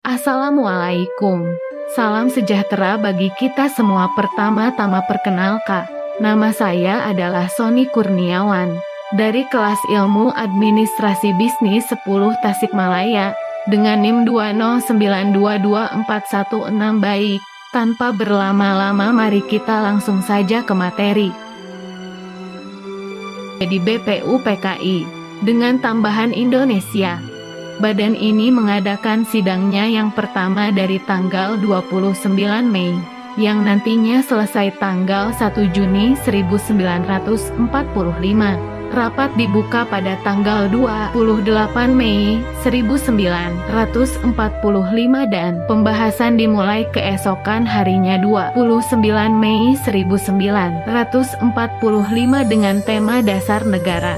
Assalamualaikum. Salam sejahtera bagi kita semua. Pertama-tama perkenalkan, nama saya adalah Sony Kurniawan, dari kelas Ilmu Administrasi Bisnis 10 Tasikmalaya, dengan NIM 209222416. Baik, tanpa berlama-lama mari kita langsung saja ke materi. Jadi BPU PKI, dengan tambahan Indonesia. Badan ini mengadakan sidangnya yang pertama dari tanggal 29 Mei, yang nantinya selesai tanggal 1 Juni 1945. Rapat dibuka pada tanggal 28 Mei 1945 dan pembahasan dimulai keesokan harinya 29 Mei 1945 dengan tema Dasar Negara.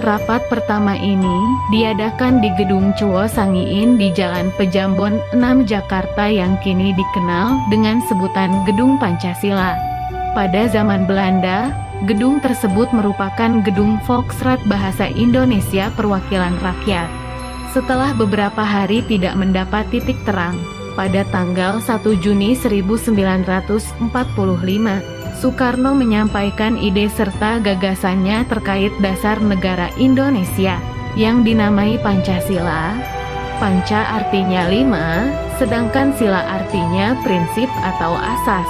Rapat pertama ini diadakan di Gedung Cuo Sangiin di Jalan Pejambon 6 Jakarta yang kini dikenal dengan sebutan Gedung Pancasila. Pada zaman Belanda, gedung tersebut merupakan Gedung Volksraad Bahasa Indonesia Perwakilan Rakyat. Setelah beberapa hari tidak mendapat titik terang, pada tanggal 1 Juni 1945, Soekarno menyampaikan ide serta gagasannya terkait dasar negara Indonesia, yang dinamai Pancasila. Panca artinya 5, sedangkan sila artinya prinsip atau asas.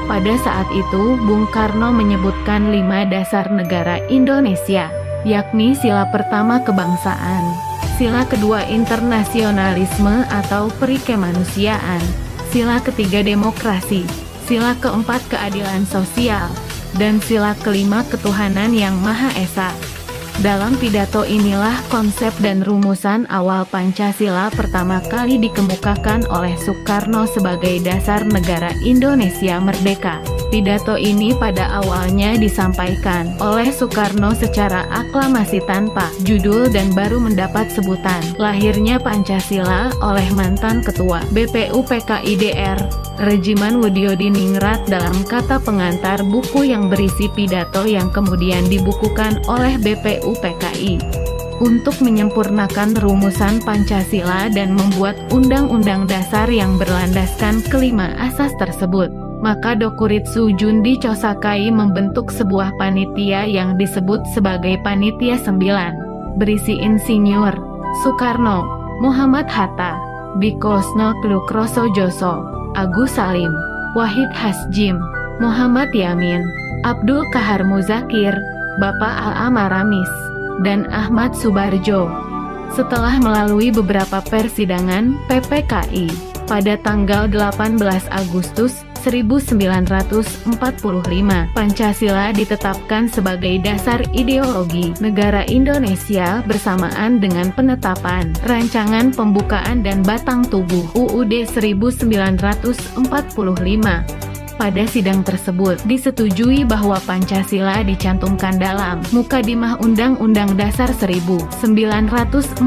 Pada saat itu, Bung Karno menyebutkan 5 dasar negara Indonesia, yakni sila pertama kebangsaan, sila kedua internasionalisme atau perikemanusiaan, sila ketiga demokrasi, sila keempat keadilan sosial, dan sila kelima ketuhanan yang Maha Esa. Dalam pidato inilah konsep dan rumusan awal Pancasila pertama kali dikemukakan oleh Soekarno sebagai dasar negara Indonesia merdeka. Pidato ini pada awalnya disampaikan oleh Soekarno secara aklamasi tanpa judul dan baru mendapat sebutan lahirnya Pancasila oleh mantan Ketua BPU PKI DR, Regiman Widyodiningrat dalam kata pengantar buku yang berisi pidato yang kemudian dibukukan oleh BPU PKI. Untuk menyempurnakan rumusan Pancasila dan membuat undang-undang dasar yang berlandaskan kelima asas tersebut, maka Dokuritsu Jundi Chosakai membentuk sebuah panitia yang disebut sebagai Panitia 9, berisi Insinyur Soekarno, Muhammad Hatta, Bikosno Klukroso Joso, Agus Salim, Wahid Hasjim, Muhammad Yamin, Abdul Kahar Muzakir, Bapak Al-Amaramis, dan Ahmad Subarjo. Setelah melalui beberapa persidangan PPKI, pada tanggal 18 Agustus 1945, Pancasila ditetapkan sebagai dasar ideologi negara Indonesia bersamaan dengan penetapan Rancangan Pembukaan dan Batang Tubuh UUD 1945. Pada sidang tersebut disetujui bahwa Pancasila dicantumkan dalam Mukadimah Undang-Undang Dasar 1945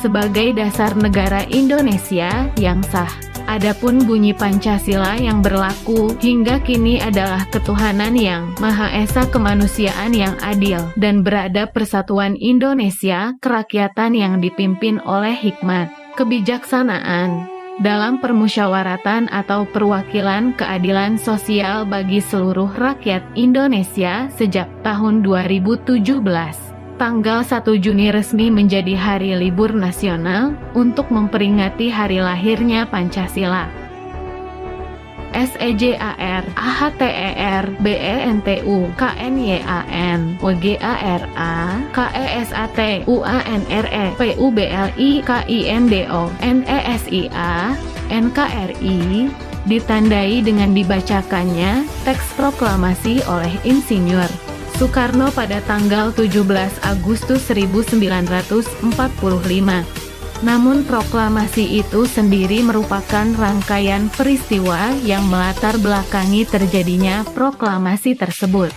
sebagai dasar negara Indonesia yang sah. Adapun bunyi Pancasila yang berlaku hingga kini adalah ketuhanan yang Maha Esa, kemanusiaan yang adil, dan beradab, persatuan Indonesia, kerakyatan yang dipimpin oleh hikmat, kebijaksanaan, dalam permusyawaratan atau perwakilan keadilan sosial bagi seluruh rakyat Indonesia sejak tahun 2017. Tanggal 1 Juni resmi menjadi hari libur nasional untuk memperingati hari lahirnya Pancasila. SEJAR, AHTER, BENTU, KNYAN, WGARA, KESAT, UANRE, PUBLI, KIMDO, NESIA, NKRI, ditandai dengan dibacakannya teks proklamasi oleh Insinyur Soekarno pada tanggal 17 Agustus 1945. Namun proklamasi itu sendiri merupakan rangkaian peristiwa yang melatar belakangi terjadinya proklamasi tersebut.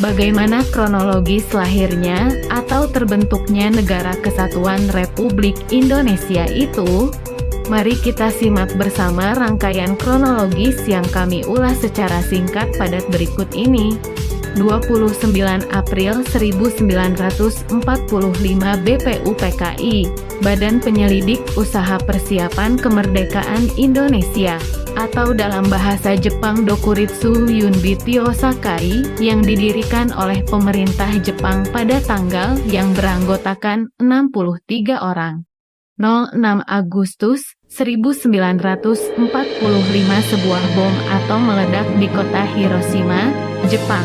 Bagaimana kronologis lahirnya atau terbentuknya Negara Kesatuan Republik Indonesia itu? Mari kita simak bersama rangkaian kronologis yang kami ulas secara singkat pada berikut ini. 29 April 1945 BPUPKI, Badan Penyelidik Usaha Persiapan Kemerdekaan Indonesia, atau dalam bahasa Jepang Dokuritsu Yunbityo Sakai, yang didirikan oleh pemerintah Jepang pada tanggal yang beranggotakan 63 orang. 06 Agustus 1945 sebuah bom atom meledak di kota Hiroshima, Jepang.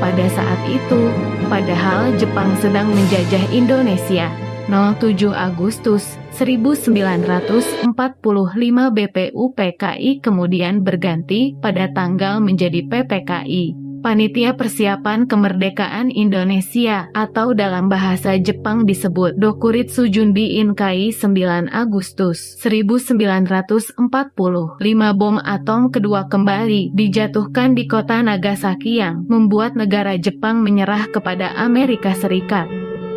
Pada saat itu, padahal Jepang sedang menjajah Indonesia. 07 Agustus 1945 BPUPKI kemudian berganti pada tanggal menjadi PPKI, Panitia Persiapan Kemerdekaan Indonesia, atau dalam bahasa Jepang disebut Dokuritsu Junbi Inkai. 9 Agustus 1945 bom atom kedua kembali dijatuhkan di kota Nagasaki yang membuat negara Jepang menyerah kepada Amerika Serikat.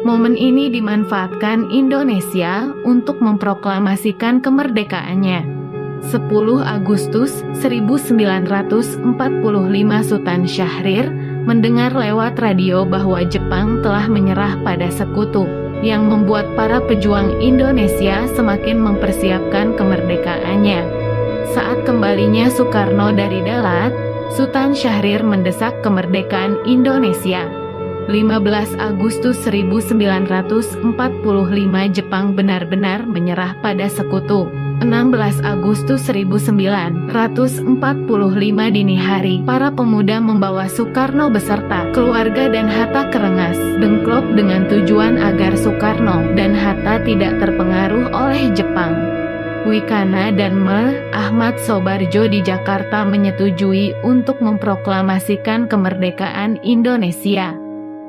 Momen ini dimanfaatkan Indonesia untuk memproklamasikan kemerdekaannya. 10 Agustus 1945 Sultan Syahrir mendengar lewat radio bahwa Jepang telah menyerah pada sekutu, yang membuat para pejuang Indonesia semakin mempersiapkan kemerdekaannya. Saat kembalinya Soekarno dari Dalat, Sultan Syahrir mendesak kemerdekaan Indonesia. 15 Agustus 1945 Jepang benar-benar menyerah pada sekutu. 16 Agustus 1945 dini hari, para pemuda membawa Soekarno beserta keluarga dan Hatta ke Rengas, Dengklok dengan tujuan agar Soekarno dan Hatta tidak terpengaruh oleh Jepang. Wikana dan Ahmad Sobarjo di Jakarta menyetujui untuk memproklamasikan kemerdekaan Indonesia.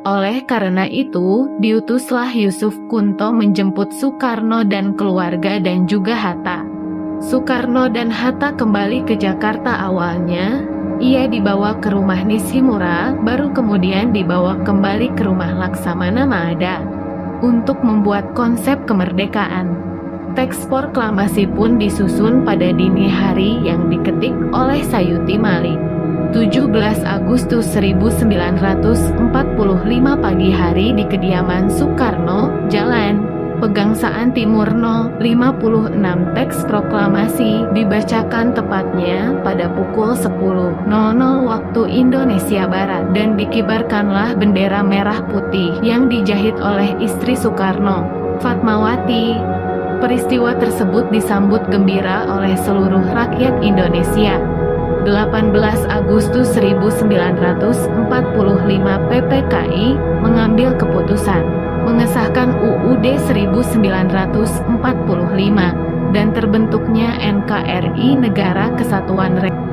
Oleh karena itu, diutuslah Yusuf Kunto menjemput Soekarno dan keluarga dan juga Hatta. Soekarno dan Hatta kembali ke Jakarta awalnya, ia dibawa ke rumah Nishimura, baru kemudian dibawa kembali ke rumah Laksamana Maada untuk membuat konsep kemerdekaan. Teks proklamasi pun disusun pada dini hari yang diketik oleh Sayuti Malik. 17 Agustus 1945 pagi hari di kediaman Soekarno, Jalan Pegangsaan Timur No. 56 teks proklamasi dibacakan tepatnya pada pukul 10.00 waktu Indonesia Barat dan dikibarkanlah bendera merah putih yang dijahit oleh istri Soekarno, Fatmawati. Peristiwa tersebut disambut gembira oleh seluruh rakyat Indonesia. 18 Agustus 1945 PPKI mengambil keputusan mengesahkan UUD 1945 dan terbentuknya NKRI Negara Kesatuan Republik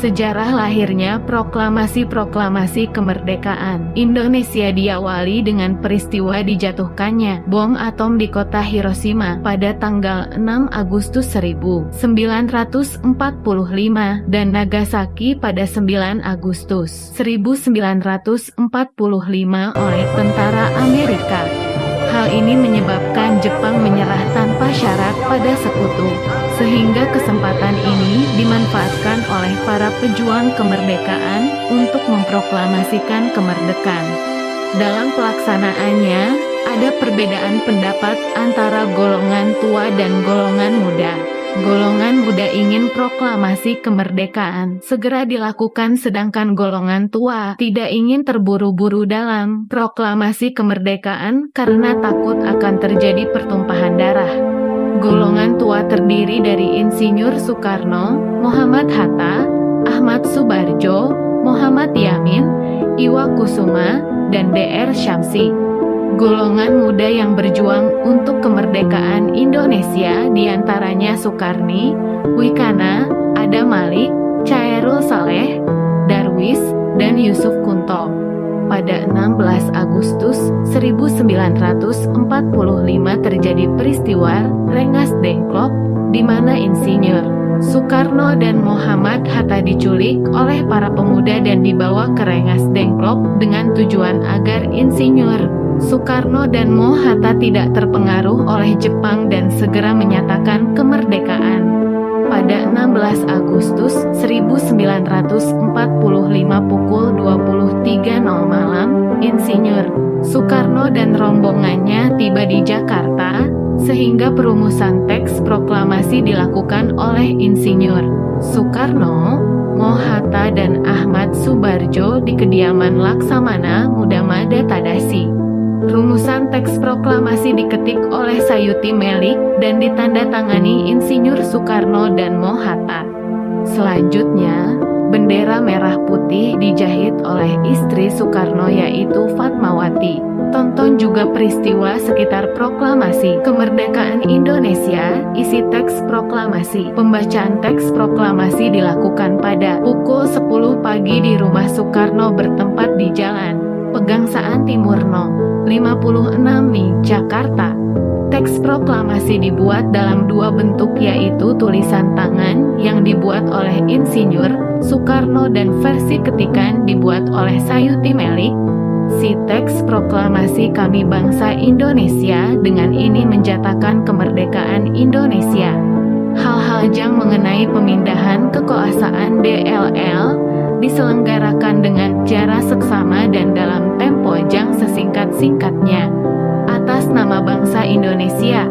Sejarah lahirnya proklamasi-proklamasi kemerdekaan Indonesia diawali dengan peristiwa dijatuhkannya bom atom di kota Hiroshima pada tanggal 6 Agustus 1945 dan Nagasaki pada 9 Agustus 1945 oleh tentara Amerika. Hal ini menyebabkan Jepang menyerah tanpa syarat pada sekutu, sehingga kesempatan ini dimanfaatkan oleh para pejuang kemerdekaan untuk memproklamasikan kemerdekaan. Dalam pelaksanaannya, ada perbedaan pendapat antara golongan tua dan golongan muda. Golongan muda ingin proklamasi kemerdekaan segera dilakukan, sedangkan golongan tua tidak ingin terburu-buru dalam proklamasi kemerdekaan karena takut akan terjadi pertumpahan darah. Golongan tua terdiri dari Insinyur Soekarno, Muhammad Hatta, Ahmad Subarjo, Muhammad Yamin, Iwa Kusuma, dan Dr. Syamsi. Golongan muda yang berjuang untuk kemerdekaan Indonesia diantaranya Soekarni, Wikana, Adam Malik, Chairul Saleh, Darwis, dan Yusuf Kunto. Pada 16 Agustus 1945 terjadi peristiwa Rengas Dengklok, di mana Insinyur Soekarno dan Muhammad Hatta diculik oleh para pemuda dan dibawa ke Rengas Dengklok dengan tujuan agar Insinyur Soekarno dan Moh-Hatta tidak terpengaruh oleh Jepang dan segera menyatakan kemerdekaan. Pada 16 Agustus 1945 pukul 23.00 malam, Insinyur Soekarno dan rombongannya tiba di Jakarta, sehingga perumusan teks proklamasi dilakukan oleh Insinyur Soekarno, Moh-Hatta dan Ahmad Subarjo di kediaman Laksamana Mudamada Tadasi. Rumusan teks proklamasi diketik oleh Sayuti Melik dan ditandatangani Insinyur Soekarno dan Moh-Hatta. Selanjutnya, bendera merah putih dijahit oleh istri Soekarno yaitu Fatmawati. Tonton juga peristiwa sekitar proklamasi kemerdekaan Indonesia, isi teks proklamasi. Pembacaan teks proklamasi dilakukan pada pukul 10 pagi di rumah Soekarno bertempat di Jalan Pegangsaan Timur No. 56 Mi, Jakarta. Teks proklamasi dibuat dalam dua bentuk yaitu tulisan tangan yang dibuat oleh Insinyur Soekarno dan versi ketikan dibuat oleh Sayuti Melik. Si teks proklamasi Kami Bangsa Indonesia dengan ini menjatakan kemerdekaan Indonesia. Hal-hal jang mengenai pemindahan kekuasaan DLL diselenggarakan dengan cara seksama dan dalam tempo jang sesingkat-singkatnya. Atas nama bangsa Indonesia,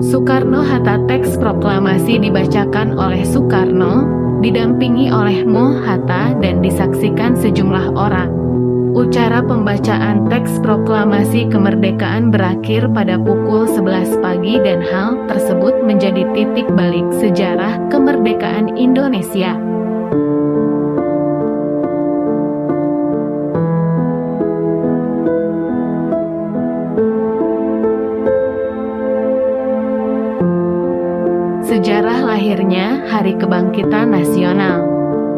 Soekarno-Hatta. Teks proklamasi dibacakan oleh Soekarno, didampingi oleh Moh-Hatta dan disaksikan sejumlah orang. Ucara pembacaan teks proklamasi kemerdekaan berakhir pada pukul 11 pagi dan hal tersebut menjadi titik balik sejarah kemerdekaan Indonesia. Sejarah lahirnya Hari Kebangkitan Nasional.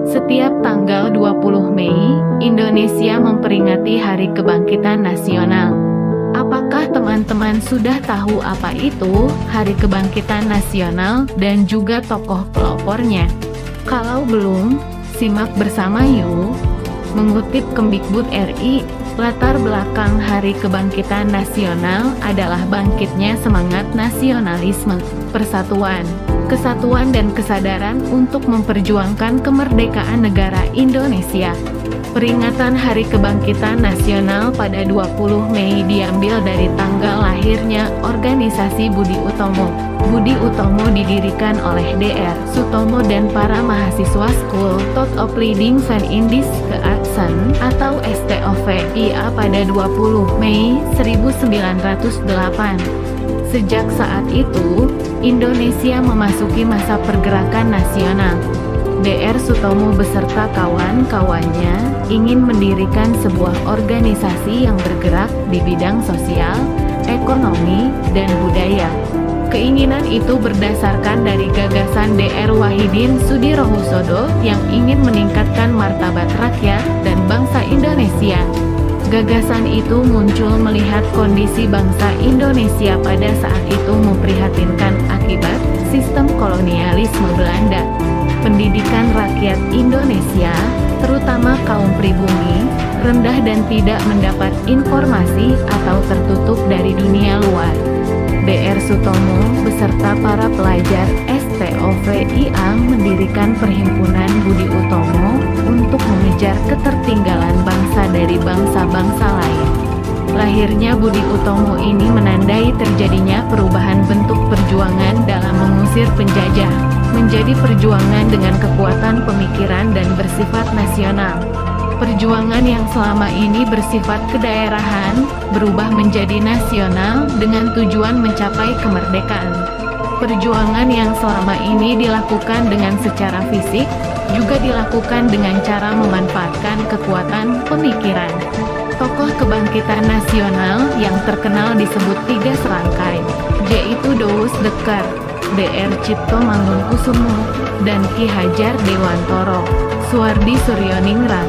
Setiap tanggal 20 Mei, Indonesia memperingati Hari Kebangkitan Nasional. Apakah teman-teman sudah tahu apa itu Hari Kebangkitan Nasional dan juga tokoh pelopornya? Kalau belum, simak bersama yuk. Mengutip Kemdikbud RI, latar belakang Hari Kebangkitan Nasional adalah bangkitnya semangat nasionalisme, persatuan, kesatuan dan kesadaran untuk memperjuangkan kemerdekaan negara Indonesia. Peringatan Hari Kebangkitan Nasional pada 20 Mei diambil dari tanggal lahirnya organisasi Budi Utomo. Budi Utomo didirikan oleh Dr. Sutomo dan para mahasiswa School of Leading Van Indis Keatsen atau STOV-IA pada 20 Mei 1908. Sejak saat itu, Indonesia memasuki masa pergerakan nasional. Dr. Sutomo beserta kawan-kawannya ingin mendirikan sebuah organisasi yang bergerak di bidang sosial, ekonomi, dan budaya. Keinginan itu berdasarkan dari gagasan Dr. Wahidin Sudirohusodo yang ingin meningkatkan martabat rakyat dan bangsa Indonesia. Gagasan itu muncul melihat kondisi bangsa Indonesia pada saat itu memprihatinkan akibat sistem kolonialisme Belanda. Pendidikan rakyat Indonesia, terutama kaum pribumi, rendah dan tidak mendapat informasi atau tertutup dari dunia luar. Dr. Sutomo beserta para pelajar STOV-IA mendirikan Perhimpunan Budi Utomo untuk mengejar ketertinggalan bangsa dari bangsa-bangsa lain. Lahirnya Budi Utomo ini menandai terjadinya perubahan bentuk perjuangan dalam mengusir penjajah, menjadi perjuangan dengan kekuatan pemikiran dan bersifat nasional. Perjuangan yang selama ini bersifat kedaerahan, berubah menjadi nasional dengan tujuan mencapai kemerdekaan. Perjuangan yang selama ini dilakukan dengan secara fisik, juga dilakukan dengan cara memanfaatkan kekuatan pemikiran. Tokoh kebangkitan nasional yang terkenal disebut 3 serangkai, yaitu Dowus Dekar, Dr. Cipto Mangunkusumo, dan Ki Hajar Dewantoro, Suwardi Surioningrat.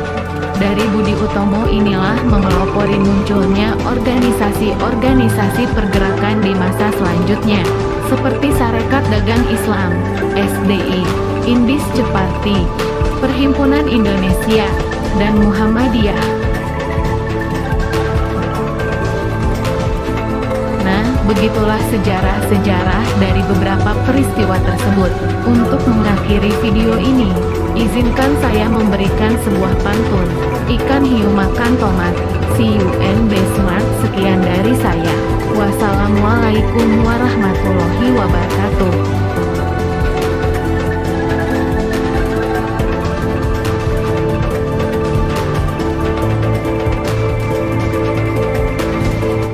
Dari Budi Utomo inilah memelopori munculnya organisasi-organisasi pergerakan di masa selanjutnya, seperti Sarekat Dagang Islam, SDI, Indis Ceparti, Perhimpunan Indonesia, dan Muhammadiyah. Begitulah sejarah-sejarah dari beberapa peristiwa tersebut. Untuk mengakhiri video ini, izinkan saya memberikan sebuah pantun. Ikan hiu makan tomat, see you and be smart. Sekian dari saya. Wassalamualaikum warahmatullahi wabarakatuh.